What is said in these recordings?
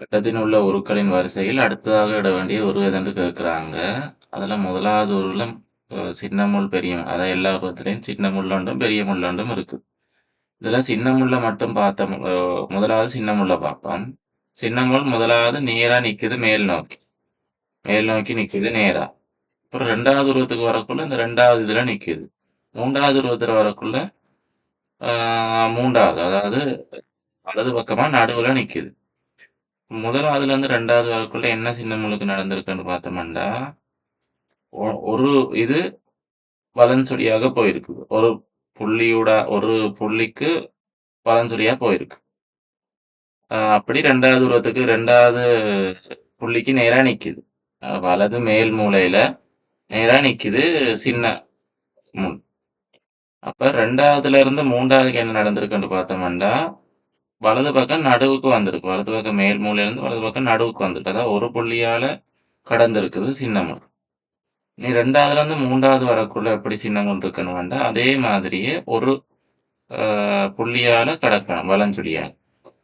கட்டத்தின் உள்ள உருக்களின் வரிசையில் அடுத்ததாக இட வேண்டிய உரு எதுன்னு கேட்குறாங்க. அதுல முதலாவது உருல சின்ன முள், பெரிய முள். அதான் எல்லா உருவத்திலயும் சின்ன முள்ளொன்றும், பெரிய முள்ளொன்றும் இருக்கு. இதுல சின்ன முள்ள மட்டும் பார்த்தோம். முதலாவது சின்ன முள்ள பார்ப்போம். சின்ன முள் முதலாவது நேரா நிக்குது மேல் நோக்கி. மேல் நோக்கி நிக்குது நேரா. அப்புறம் 2வது உருவத்துக்கு வரக்குள்ள இந்த 2வது இதுல நிக்குது. 3வது உருவத்துல வரக்குள்ள 3வது அதாவது வலது பக்கமா நடுவுல நிக்குது. முதலாவதுலேருந்து 2வது வரக்குள்ள என்ன சின்ன முள்ளுக்கு நடந்திருக்குன்னு பார்த்தோம்னா, ஒரு இது வலன்சுழியாக போயிருக்கு. ஒரு புள்ளிக்கு வலன்சுழியா போயிருக்கு. அப்படி 2வது உருவத்துக்கு 2வது புள்ளிக்கு நேரா நிக்குது. வலது மேல் மூலையில நேரா நிக்குது சின்ன முள். அப்ப 2வதுல இருந்து 3வதுக்கு என்ன நடந்திருக்குன்னு பார்த்தோம்னா, வலது பக்கம் நடுவுக்கு வந்திருக்கு. வலது பக்கம் மேல் மூலையிலிருந்து வலது பக்கம் நடுவுக்கு வந்திருக்கு. அதாவது ஒரு புள்ளியால கடந்திருக்குது சின்ன முள். இனி 2வதுலேருந்து 3வது வரக்குள்ள எப்படி சின்ன முள் இருக்குன்னு வேண்டா, அதே மாதிரியே ஒரு புள்ளியால கடக்கணும் வலஞ்சுழியா.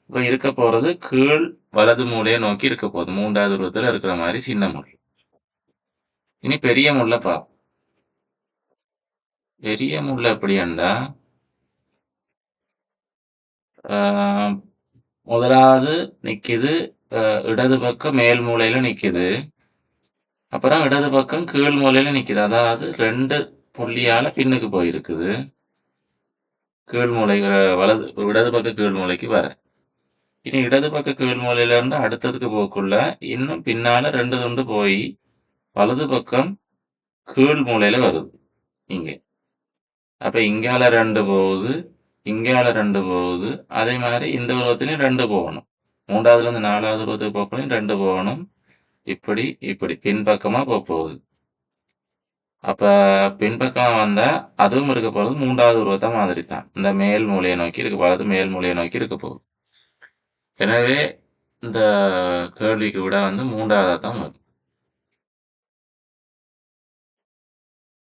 இப்ப இருக்க போறது கீழ் வலது மூலைய நோக்கி இருக்க போகுது. 3வது உருவத்துல இருக்கிற மாரி சின்ன முள். இனி பெரிய முள்ள பார்ப்போம். பெரிய முள் எப்படியென்றா, ஆ முதலாவது நிக்குது இடது பக்கம் மேல் மூலையில நிக்குது. அப்புறம் இடது பக்கம் கீழ் மூலையில நிக்குது. அதாவது 2 புள்ளியால பின்னுக்கு போயிருக்குது. கீழ் மூலை இடது பக்க கீழ் மூலைக்கு வர. இனி இடது பக்க கீழ் மூலையிலிருந்து அடுத்ததுக்கு போகக்குள்ள, இன்னும் பின்னால 2 துண்டு போயி, வலது பக்கம் கீழ் மூலையில வருது. இங்க. அப்ப இங்கால 2 போகுது, இங்கால 2 போகுது. அதே மாரி இந்த உருவத்திலயும் 2 போகணும். 3வதுலேருந்து 4வது உருவத்துக்கு போகக்குள்ளயும் 2 போகணும். இப்படி, இப்படி பின்பக்கமா போகுது. அப்ப பின்பக்கம் வந்தா, அதுவும் இருக்க போறது 3வது உருவத்த மாதிரி தான். இந்த மேல் மூலைய நோக்கி இருக்கு. வலது மேல் மூலைய நோக்கி இருக்க போகுது. எனவே இந்த கேள்விக்கு விடை வந்து 3வதா தான் வரும்.